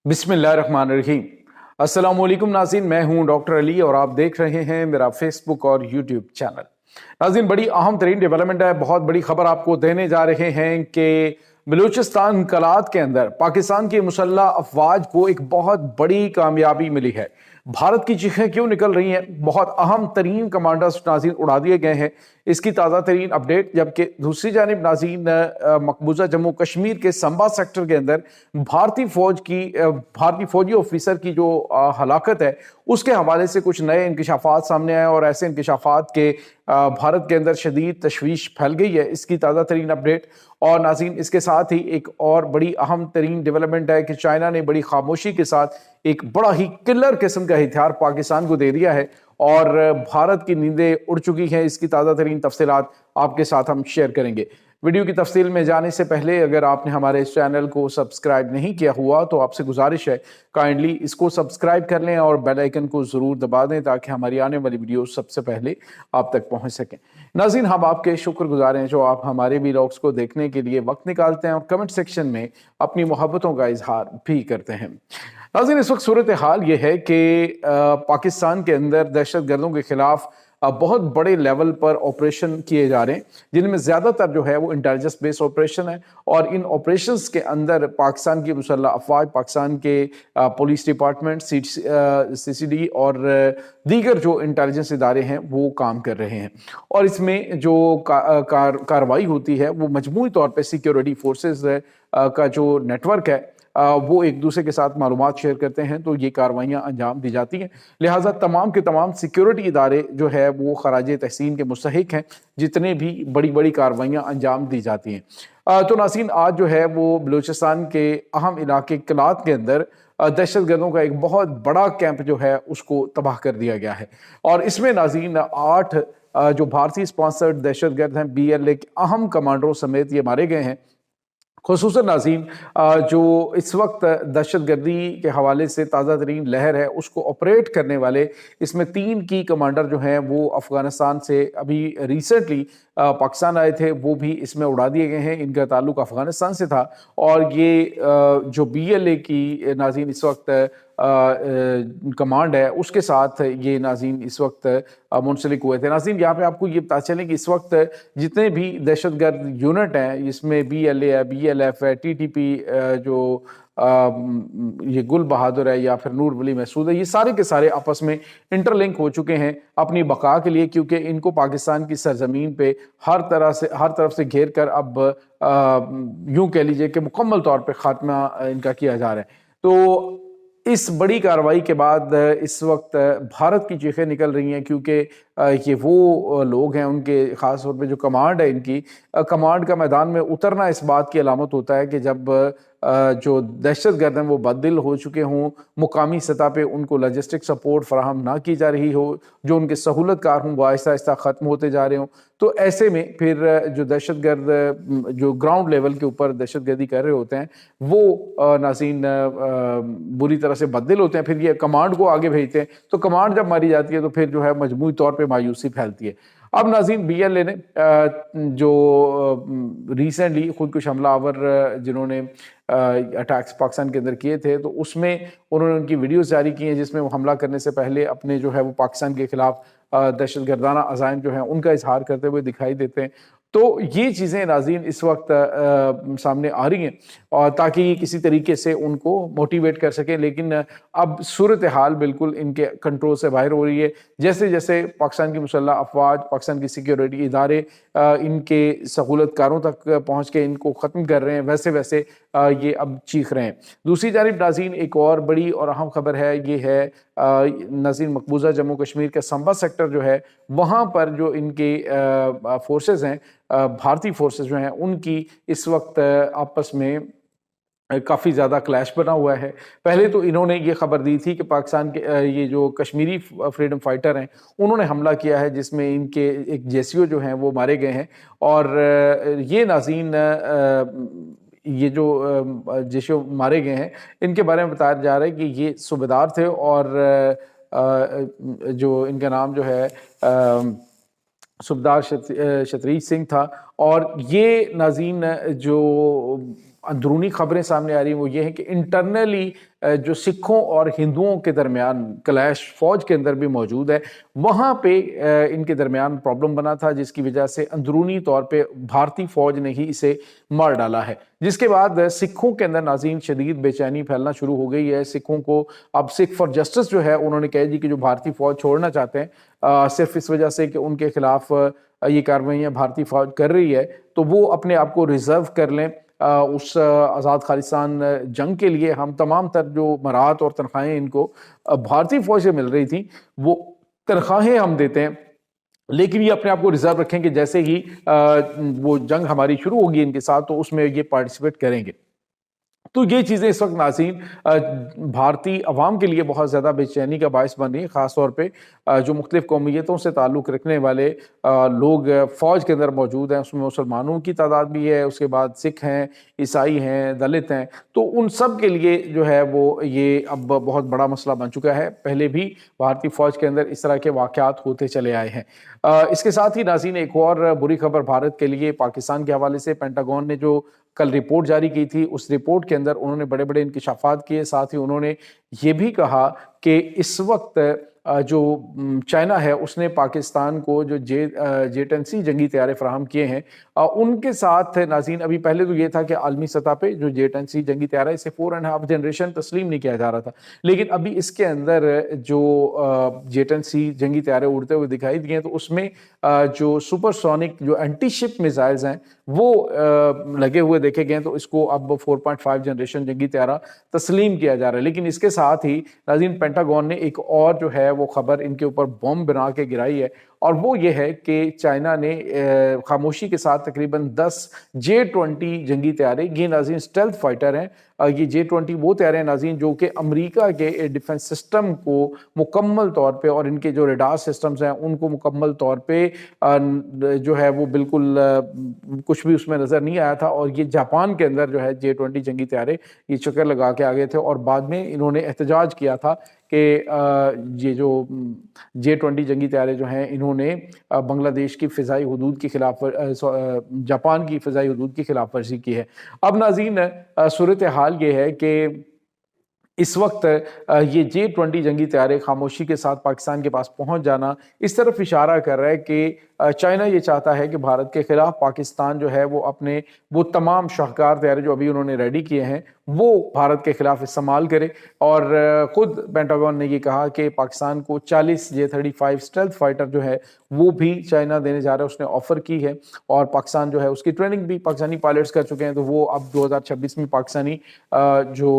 बिस्मिल्लाहिर्रहमानिर्रहीम। अस्सलाम वालेकुम नाज़रीन, मैं हूं डॉक्टर अली और आप देख रहे हैं मेरा फेसबुक और यूट्यूब चैनल। नाज़रीन, बड़ी अहम तरीन डेवलपमेंट है, बहुत बड़ी खबर आपको देने जा रहे हैं कि बलूचिस्तान कलात के अंदर पाकिस्तान की मुसल्लह अफवाज को एक बहुत बड़ी कामयाबी मिली है। भारत की चीखें क्यों निकल रही हैं? बहुत अहम तरीन कमांडर्स नाज़रीन उड़ा दिए गए हैं, इसकी ताज़ा तरीन अपडेट। जबकि दूसरी जानिब नाज़रीन मकबूजा जम्मू कश्मीर के संबा सेक्टर के अंदर भारतीय फौजी ऑफिसर की जो हलाकत है उसके हवाले से कुछ नए इंकशाफात सामने आए और ऐसे इंकशाफात के भारत के अंदर शदीद तशवीश फैल गई है, इसकी ताज़ा तरीन अपडेट। और नाज़रीन, इसके साथ ही एक और बड़ी अहम तरीन डेवलपमेंट है कि चाइना ने बड़ी खामोशी के साथ एक बड़ा ही किलर किस्म का हथियार पाकिस्तान को दे दिया है और भारत की नींदें उड़ चुकी हैं। इसकी ताज़ा तरीन तफसीलात आपके साथ हम शेयर करेंगे। वीडियो की तफसील में जाने से पहले अगर आपने हमारे इस चैनल को सब्सक्राइब नहीं किया हुआ तो आपसे गुजारिश है काइंडली इसको सब्सक्राइब कर लें और बेल आइकन को ज़रूर दबा दें ताकि हमारी आने वाली वीडियो सबसे पहले आप तक पहुंच सकें। नाज़रीन, हम आपके शुक्रगुजार हैं जो आप हमारे वीडियोस को देखने के लिए वक्त निकालते हैं और कमेंट सेक्शन में अपनी मोहब्बतों का इजहार भी करते हैं। नाज़रीन, इस वक्त सूरत हाल ये है कि पाकिस्तान के अंदर दहशत गर्दों के खिलाफ बहुत बड़े लेवल पर ऑपरेशन किए जा रहे हैं, जिनमें ज़्यादातर जो है वो इंटेलिजेंस बेस्ड ऑपरेशन है। और इन ऑपरेशंस के अंदर पाकिस्तान की मुसल्लह अफवाज, पाकिस्तान के पुलिस डिपार्टमेंट, CCD और दीगर जो इंटेलिजेंस इदारे हैं वो काम कर रहे हैं। और इसमें जो कार्रवाई होती है वो मजमूई तौर पर सिक्योरिटी फोर्सेस का जो नेटवर्क है वो एक दूसरे के साथ मालूमात शेयर करते हैं, तो ये कार्रवाइयाँ अंजाम दी जाती हैं। लिहाजा तमाम के तमाम सिक्योरिटी इदारे जो है वो खराज तहसीन के मुस्तहिक हैं जितने भी बड़ी बड़ी कार्रवाइयाँ अंजाम दी जाती हैं। तो नाज़रीन, आज जो है वो बलूचिस्तान के अहम इलाके कलात के अंदर दहशत गर्दों का एक बहुत बड़ा कैंप जो है उसको तबाह कर दिया गया है। और इसमें नाज़रीन 8 जो भारतीय स्पॉन्सर्ड दहशत गर्द हैं, BLA के अहम कमांडरों समेत ये मारे गए हैं। खुसूसन नाज़रीन, जो इस वक्त दहशत गर्दी के हवाले से ताज़ा तरीन लहर है उसको ऑपरेट करने वाले इसमें 3 की कमांडर जो हैं वो अफ़गानिस्तान से अभी रिसेंटली पाकिस्तान आए थे, वो भी इसमें उड़ा दिए गए हैं। इनका ताल्लुक अफ़गानिस्तान से था और ये जो BLA की नाज़रीन इस वक्त कमांड है उसके साथ ये नाज़रीन इस वक्त मुंसलिक हुए थे। नाज़रीन, यहाँ पे आपको ये पता चले कि इस वक्त जितने भी दहशतगर्द यूनिट हैं, इसमें BLA है, BLF है, TTP जो ये गुल बहादुर है या फिर नूर वली महसूद है, ये सारे के सारे आपस में इंटरलिंक हो चुके हैं अपनी बका के लिए, क्योंकि इनको पाकिस्तान की सरजमीन पे हर तरफ से घेर कर अब यूं कह लीजिए कि मुकम्मल तौर पे खात्मा इनका किया जा रहा है। तो इस बड़ी कार्रवाई के बाद इस वक्त भारत की चीखें निकल रही हैं, क्योंकि ये वो लोग हैं, उनके ख़ास तौर पे जो कमांड है इनकी कमांड का मैदान में उतरना इस बात की अलामत होता है कि जब जो दहशत गर्द हैं वो बददिल हो चुके हों, मुकामी सतह पे उनको लॉजिस्टिक सपोर्ट फराहम ना की जा रही हो, जो उनके सहूलत कार हों वो आहिस्ता आहिस्ता ख़त्म होते जा रहे हों। तो ऐसे में फिर जो दहशत गर्द जो ग्राउंड लेवल के ऊपर दहशत गर्दी कर रहे होते हैं वो नाज़रीन बुरी तरह से बददिल होते हैं, फिर ये कमांड को आगे भेजते हैं। तो कमांड जब मारी जाती है तो फिर जो है मजमूई तौर पर मायूसी फैलती है। अब नाज़रीन, BLA ने जो रिसेंटली खुदकुश हमलावर जिन्होंने अटैक्स पाकिस्तान के अंदर किए थे, तो उसमें उन्होंने उनकी वीडियोस जारी की हैं जिसमें वो हमला करने से पहले अपने जो है वो पाकिस्तान के खिलाफ दहशत गर्दाना अज़ाइम जो है उनका इजहार करते हुए दिखाई देते हैं। तो ये चीज़ें नाज़रीन इस वक्त सामने आ रही हैं और ताकि किसी तरीके से उनको मोटिवेट कर सकें, लेकिन अब सूरत हाल बिल्कुल इनके कंट्रोल से बाहर हो रही है। जैसे जैसे पाकिस्तान की मुसल्लह अफवाज, पाकिस्तान की सिक्योरिटी इदारे इनके सहूलतकारों तक पहुँच के इनको ख़त्म कर रहे हैं, वैसे वैसे ये अब चीख रहे हैं। दूसरी जानिब नाज़रीन, एक और बड़ी और अहम खबर है, ये है नाज़रीन मकबूजा जम्मू कश्मीर का संबा सेक्टर जो है वहाँ पर जो इनके फोर्सेस हैं, भारतीय फोर्सेस जो हैं उनकी इस वक्त आपस में काफ़ी ज़्यादा क्लैश बना हुआ है। पहले तो इन्होंने ये खबर दी थी कि पाकिस्तान के ये जो कश्मीरी फ्रीडम फाइटर हैं उन्होंने हमला किया है जिसमें इनके एक JCO जो हैं वो मारे गए हैं। और ये नाज़रीन ये जो JCO मारे गए हैं इनके बारे में बताया जा रहा है कि ये सूबेदार थे और जो इनका नाम जो है सूबेदार शतरीश सिंह था। और ये नाज़रीन जो अंदरूनी खबरें सामने आ रही हैं वो ये है कि इंटरनली जो सिखों और हिंदुओं के दरमियान क्लैश फौज के अंदर भी मौजूद है, वहाँ पे इनके दरमियान प्रॉब्लम बना था, जिसकी वजह से अंदरूनी तौर पे भारतीय फौज ने ही इसे मार डाला है। जिसके बाद सिखों के अंदर नाज़रीन शदीद बेचैनी फैलना शुरू हो गई है। सिखों को अब सिख फॉर जस्टिस जो है उन्होंने कह दी कि जो भारतीय फौज छोड़ना चाहते हैं सिर्फ इस वजह से कि उनके खिलाफ ये कार्रवाइयाँ भारतीय फौज कर रही है, तो वो अपने आप को रिजर्व कर लें। उस आज़ाद खालिस्तान जंग के लिए हम तमाम तर जो मराहत और तनख्वाहें इनको भारतीय फौज से मिल रही थी वो तनख्वाहें हम देते हैं, लेकिन ये अपने आप को रिजर्व रखें कि जैसे ही वो जंग हमारी शुरू होगी इनके साथ तो उसमें ये पार्टिसिपेट करेंगे। तो ये चीज़ें इस वक्त नाज़रीन भारतीय अवाम के लिए बहुत ज़्यादा बेचैनी का बायस बन रही है, ख़ास तौर पे जो मुख्तलिफ़ कौमियतों से ताल्लुक़ रखने वाले लोग फ़ौज के अंदर मौजूद हैं। उसमें मुसलमानों की तादाद भी है, उसके बाद सिख हैं, ईसाई हैं, दलित हैं, तो उन सब के लिए जो है वो ये अब बहुत बड़ा मसला बन चुका है। पहले भी भारतीय फ़ौज के अंदर इस तरह के वाक़यात होते चले आए हैं। इसके साथ ही नाज़रीन एक और बुरी खबर भारत के लिए पाकिस्तान के हवाले से पेंटागन ने जो कल रिपोर्ट जारी की थी, उस रिपोर्ट के अंदर उन्होंने बड़े-बड़े इंकशाफात किए। साथ ही उन्होंने ये भी कहा कि इस वक्त जो चाइना है उसने पाकिस्तान को जो J-10C जंगी तैयारे फराहम किए हैं, उनके साथ नाज़रीन अभी पहले तो ये था कि आलमी सतह पे जो J-10C जंगी तैयारा इसे 4.5 जनरेशन तस्लीम नहीं किया जा रहा था, लेकिन अभी इसके अंदर जो J-10C जंगी तैयारे उड़ते हुए दिखाई दिए तो उसमें जो सुपरसोनिक जो एंटी शिप मिसाइल्स हैं वो लगे हुए देखे गए, तो इसको अब 4.5 जनरेशन जंगी तैयारा तस्लीम किया जा रहा है। लेकिन इसके साथ ही नाज़रीन पेंटागन ने एक और जो है वो खबर इनके ऊपर बॉम्ब बना के गिराई है, और वो ये है कि चाइना ने खामोशी के साथ तकरीबन 10 J-20 जंगी तैयारे, ये नाज़रीन स्टेल्थ फाइटर हैं, ये J-20 वो तैयारे हैं नाज़रीन जो कि अमेरिका के डिफेंस सिस्टम को मुकम्मल तौर पे और इनके जो रेडार सिस्टम्स हैं उनको मुकम्मल तौर पे जो है वो बिल्कुल कुछ भी उसमें नज़र नहीं आया था। और ये जापान के अंदर जो है J-20 जंगी तैयारे ये चक्कर लगा के आ गए थे, और बाद में इन्होंने एहतजाज किया था कि ये जो J-20 जंगी तैयारे जो हैं इन्होंने बांग्लादेश की फ़िज़ाई हदूद की खिलाफ जापान की फ़िज़ाई हदूद की खिलाफ वर्जी की है। अब नाज़रीन सूरत हाल ये है कि इस वक्त ये J-20 जंगी तैयारे खामोशी के साथ पाकिस्तान के पास पहुंच जाना इस तरफ इशारा कर रहा है कि चाइना ये चाहता है कि भारत के खिलाफ पाकिस्तान जो है वो अपने वो तमाम शाहकार तैयारे जो अभी उन्होंने रेडी किए हैं वो भारत के खिलाफ इस्तेमाल करे। और खुद पेंटागन ने ये कहा कि पाकिस्तान को 40 J-35 स्टेल्थ फाइटर जो है वो भी चाइना देने जा रहा है, उसने ऑफर की है, और पाकिस्तान जो है उसकी ट्रेनिंग भी पाकिस्तानी पायलट्स कर चुके हैं, तो वो अब 2026 में पाकिस्तानी जो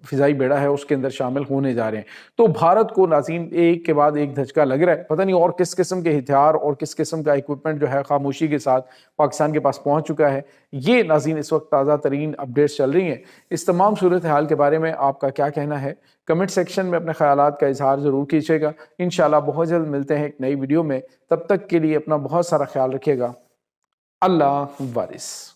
फ़िज़ाई बेड़ा है उसके अंदर शामिल होने जा रहे हैं। तो भारत को नाज़रीन एक के बाद एक धचका लग रहा है, पता नहीं और किस किस्म के हथियार और किस किस्म का इक्विपमेंट जो है खामोशी के साथ पाकिस्तान के पास पहुंच चुका है। ये नाज़रीन इस वक्त ताज़ा तरीन अपडेट्स चल रही हैं। इस तमाम सूरत हाल के बारे में आपका क्या कहना है, कमेंट सेक्शन में अपने ख्यालात का इजहार ज़रूर कीजिएगा। इंशाल्लाह बहुत जल्द मिलते हैं एक नई वीडियो में, तब तक के लिए अपना बहुत सारा ख्याल रखिएगा। अल्लाह वारिस।